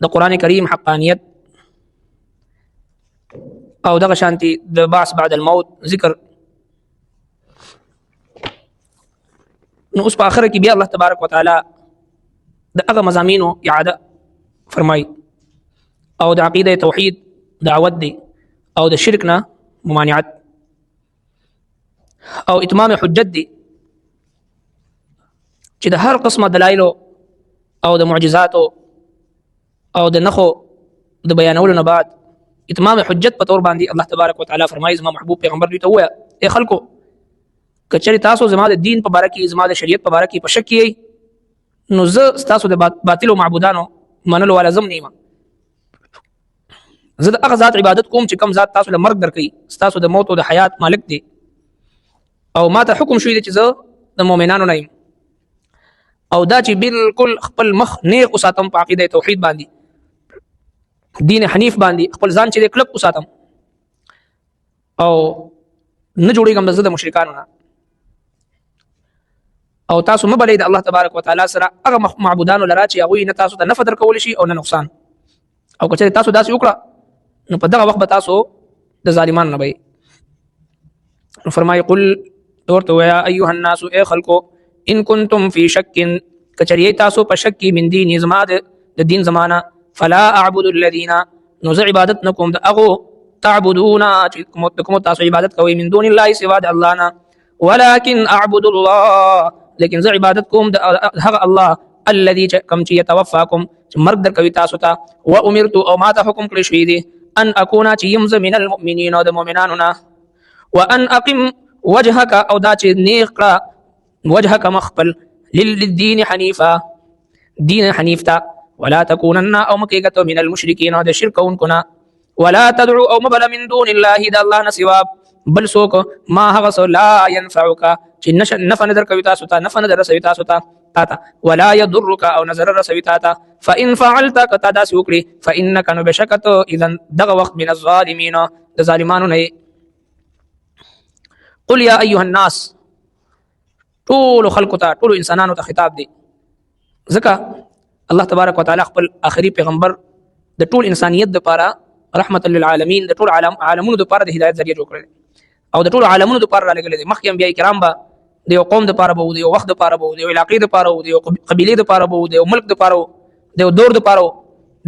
د قرآن کریم حقانیت او دغه شانتي د بعث بعد الموت ذکر. نو اوس په آخره کې بیا الله تبارک وتعالى د هغه مضامینو اعاده فرمایي او د عقیده توحید دعوت دی او د شرک نه ممانعت او اتمام حجت دی چې د هر قسمه دلایلو او د معجزاتو او د نخو د بیانولو نه بعد اتمام حجت په تور باندې الله تبارک وتعالى فرمایي زما محبوب پیغمبر دوی ته ووایه ای خلکو کچری تاسو زما د دین په باره کې زما د شریعت په باره کې په شک کې نو زه ستاسو د باطلو معبودانو منلو والا زم نیمه. زه د هغه ذات عبادت کوم چې کم ذات تاسو له مرګ درکوي ستاسو د موت او د حیات مالک دی او ما ته حکم شوی دی چې زه د مؤمنانو نه یم او دا چې بالکل خپل مخ نیغ وساتم په عقیده توحید باندې دین حنیف باندې خپل ځان چې د کلک وساتم او نه جوړېږم د زه د مشرکانو نه او تاسو مبلې د الله تبارک وتعالى سره هغه معبودانو لرا چې هغوی نه تاسو ته نفع درکولی شي او نه نقصان او که چېرې تاسو داسې وکړه نو په دغه وخت به تاسو د ظالمانو نه به نو فرمایي قل ورته ووایه ایها الناس ای خلکو ان کنتم فی شک که چېرې تاسو په شک کې من دیني زما د دین زمانه فلا اعبد الذین نو زه عبادت نه کوم د هغو تعبدون چې کوم تاسو عبادت کوئ من دون الله سوا د الله نه ولكن اعبد الله لیکن زه عبادت کوم د هغه الله الذي کم چې يتوفاکم چې مرګ درکوي تاسو ته وامرت او ما ته حکم کړی شوی دی ان اكون چې یم زه من المؤمنین او د مؤمنانو نه وان اقم وجهك او دا چې نیغ کړه وجهك مخبل للدين حنيفا دین حنیف تا ولا تكونن او مکیګه من المشرکین او د شرک کوونکو ولا تدعو او مبل من دون الله د الله نه سوا بل څوک ما هغه څه لا ينفعك چې نفع نظر کوي تاسو ته نفع نظر رسوي تاسو ته ولا يضرك او نظر رسوي تاسو فان فعلت کتا دا سوکړي فانك نبشكت اذا دغه وخت من الظالمين د ظالمانو نه. قل يا ايها الناس ټول خلق ته ټول انسانانو ته خطاب دی ځکه الله تبارک وتعالى خپل آخري پیغمبر د ټول انسانیت لپاره رحمت للعالمین د ټول عالمونو لپاره د هدایت ذریعہ جوړ کړی او د ټول عالمونو لپاره را لګل دي. مخکې انبیاء کرام به د یو قوم لپاره به د یو وخت لپاره به د یو علاقې لپاره د یو قبیلې لپاره به د یو ملک لپاره د یو دور لپاره.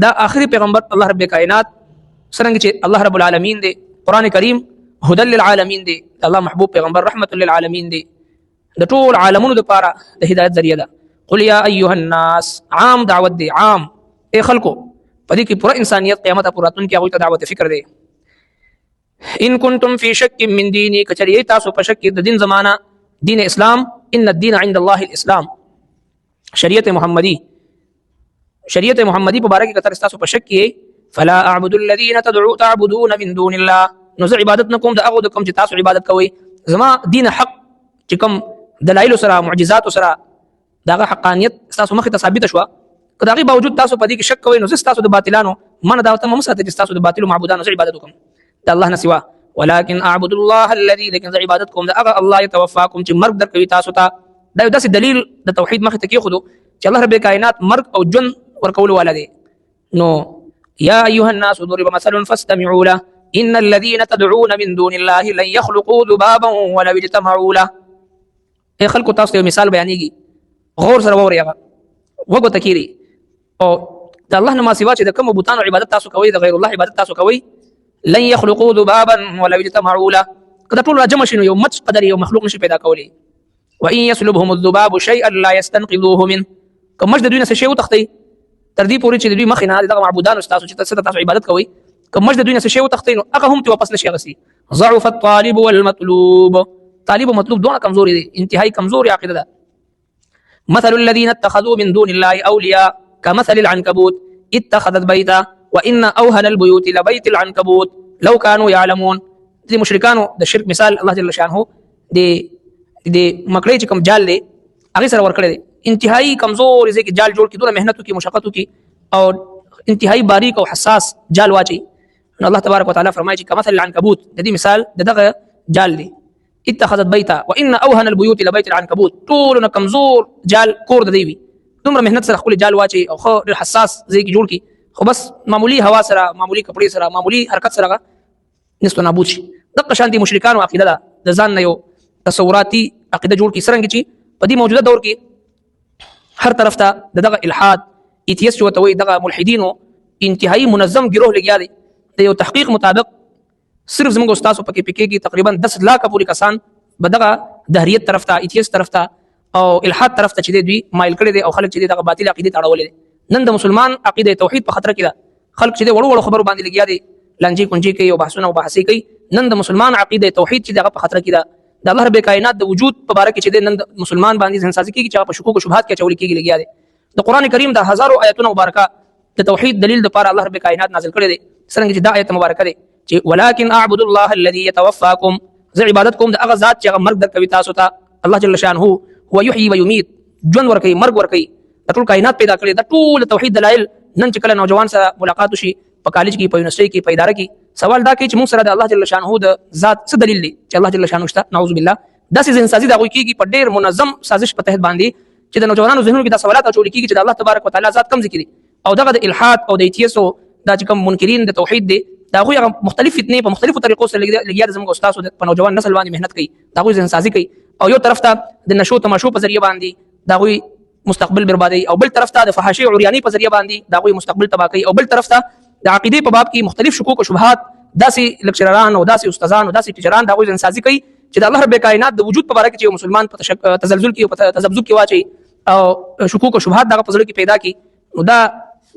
دا آخري پیغمبر الله رب کائنات څنګه چې الله رب العالمین دی قرآن کریم هدى للعالمین دی الله محبوب پیغمبر رحمت للعالمین دی د ټول عالمونو لپاره د هدایت ذریعہ ده. قل یا ایها الناس عام دعوت دی عام ای خلکو پدې کې پوره انسانیت قیامت پوراتون کې هغه ته دعوت فکر دی. ان کنتم فی شک من دینی کچری تاسو په شک د دین زمانہ دین اسلام ان الدین عند الله الاسلام شریعت محمدی په باره کې کتر تاسو په شک کې فلا اعبد الذين تعبدون من دون الله نو زه عبادت نکوم د هغه د کوم چې تاسو عبادت کوئ زما دین حق چې کوم دلایل سره معجزات سره دغه حقانیت تاسو مخ ته ثابت شو که دغه باوجود تاسو په دې کې شک کوئ نو زه تاسو د باطلانو من دا ته مساته چې تاسو د باطلو معبودانو سره عبادت وکم د الله نه سوا ولكن اعبد الله الذي لكن عبادت کوم د هغه الله يتوفاكم چې مرګ درکوي تاسو ته دا یو داسې دلیل د توحید مخ ته کې خودو چې الله رب کائنات مرګ او جن ورکول ولدي. نو يا ايها الناس ضرب مثل فاستمعوا له ان الذين تدعون من دون الله لن يخلقوا ذبابا ولو اجتمعوا له. اي خلق تاسو یو مثال بیانېږي غور سره ووري هغه وګو تکيري او د الله نه ما سوا چې د کوم بوتانو عبادت تاسو کوي د غیر الله عبادت تاسو کوي لن يخلقوا ذبابا ولو اجتمعوا له کله ټول راجم شنو یو مچ قدر یو مخلوق نشي پیدا کولی. وان يسلبهم الذباب شيئا لا يستنقذوه منه کوم مچ د دوی نه څه شی وتختی تر دې پورې چې د دوی مخ نه دغه معبودان تاسو چې تاسو عبادت کوي کوم مچ د دوی نه څه شی وتختی نو هغه هم ته واپس نشي غسي. ضعف الطالب والمطلوب طالب او مطلوب دونه کمزوري دي انتهایی کمزوري عقیده ده. مثل الذين اتخذوا من دون الله اولياء كمثل العنكبوت اتخذت بيتا وان اوهن البيوت لبيت العنكبوت لو كانوا يعلمون. دي مشرکانو د شرک مثال الله جل شانه دي مکړی چې کوم جال دی هغه سره ورکړی دی انتهایی کمزور ځکه جال جوړ کی دونه مهنت کی مشقت کی او انتهایی باریک او حساس جال واچي. نو الله تبارک وتعالى فرمایي چې كمثل العنكبوت د دې مثال دغه جال دی اتخذت بيتا وان اوهن البيوت لبيت العنكبوت ټول کمزور جال کور د دی وي دومره مهنت سره خپل جال واچي او خو حساس ځکه جوړ کی خو بس معمولی هوا سره، معمولی کپڑے سره، معمولی حرکت سره نست نابود شي. دغه شانتي مشرکانو عقیده ده د ځان نه یو تصوراتي عقیده جوړ کی څرنګه چې په دې موجوده دور کې هر طرف ته دغه الحاد ایتیس جو ته وي دغه ملحدینو انتهایی منظم ګروه لګیا دی. د یو تحقیق مطابق صرف زموږ استادو پکې کې تقریبا 10 लाख پورې کسان به دغه دهریت طرف ته، ایتیس طرف ته او الحاد طرف ته چې دوی مایل کړي دي او خلک چې دغه باطل عقیده ته اړولې دي. نن د مسلمان عقیده توحید په خطر کې ده. خلک چې وړو وړو خبرو باندې لګیا دي، لانجې کونجې کوي او بحثونه او بحثي کوي. نن د مسلمان عقیده توحید چې دغه په خطر کې ده. د الله رب کائنات د وجود په اړه کې چې نن د مسلمان باندې ځین سازي کیږي چې په شکوک او شبهات کې چول کیږي لګیا دي. د قران کریم د هزارو آیاتونو مبارکه د توحید دلیل د پاره الله رب کائنات نازل کړي دي. څنګه چې د آیت مبارکه ده چې ولکن اعبد الله الذي يتوفاكم، زه عبادت کوم د هغه ذات چې هغه مرګ درکوي تاسو ته. الله جل شانه هو يحيي ويميت، ژوند ورکوي مرګ ورکوي. د ټول کائنات پیدا کړي د ټول توحید دلایل نن چې کله نوجوان سره ملاقات وشي په کالج کې، په یونیورسيټي کې، په اداره کې، سوال دا کوي چې موږ سره د الله جل شانه د ذات څه دلیل دی چې الله جل شانه شته. نعوذ بالله داسې ځین سازي دا غوي کیږي په ډېر منظم سازش په تحت باندې چې د نوجوانانو ذهنونو کې دا سوالات اچول کیږي چې د الله تبارک وتعالى ذات کم ذکر دي او دغه د الحاد او د ایتیسو دا چې کوم منکرین د توحید دي دا غوي مختلف فتنې په مختلفو طریقو سره لګیا د زموږ استادو په نوجوان نسل باندې مهنت کوي. دا غوي ځین سازي کوي او یو طرف ته د نشو تماشو په ذریعہ باندې دا غوي مستقبل بربادي او بل طرف ته د فحاشي او عریانی په ذریعہ باندې دا غوي مستقبل تباہ کوي او بل طرف ته د عقیده په باب کې مختلف شکوک او شبهات داسې لکچرران او داسې استادان او داسې ټیچران دا غوي ځین سازي کوي چې د الله رب کائنات د وجود په اړه کې چې مسلمان په تزلزل کې او په تذبذب کې واچي او شکوک او شبهات دغه په ځل کې پیدا کی. نو دا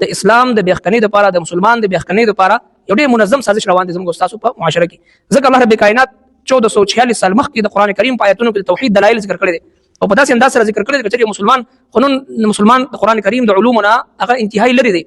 د اسلام د بیخکنۍ لپاره، د مسلمان د بیخکنۍ لپاره یو ډېر منظم سازش روان دي زموږ استادو په معاشره کې. ځکه الله رب کائنات 1446 سال مخکې د قران کریم په آیاتونو کې د توحید دلایل ذکر کړی دي او په داسې انداز سره ذکر کړی دي چې مسلمان قانون مسلمان د قران کریم د علومنا هغه انتهایی لري دي.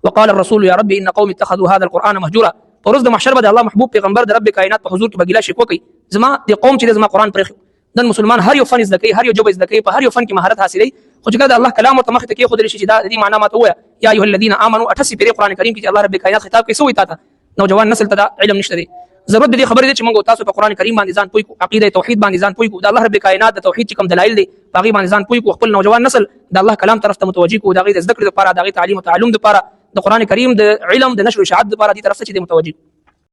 وقال الرسول يا رب ان قوم اتخذوا هذا القران مهجورا. ورځ د محشر باندې الله محبوب پیغمبر د رب کائنات په حضور کې بګیلا شي کوي زما د قوم چې زما قران پرې نن مسلمان هر یو فن زده کوي، هر یو جوب زده کوي، په هر یو فن کې مهارت حاصلوي. خو چې الله کلام او تمخ ته کې خو درې شي دا دې معنا ماته وای یا ایه الذين امنوا اتسی په قران کریم کې الله رب کائنات خطاب کوي سوې تا نوجوان نسل ته علم نشته دي. ضرورت دې خبرې چې موږ تاسو په قران کریم باندې ځان پوي کو، عقیده توحید باندې ځان پوي کو، د الله رب کائنات د توحید کوم دلایل دي باغی باندې ځان پوي کو، خپل نوجوان نسل د الله کلام طرف ته متوجي کو، د غي ذکر لپاره، د غي تعلیم او تعلم لپاره، د قران کریم د علم د نشر او اشاعت لپاره دې طرف ته متوجي.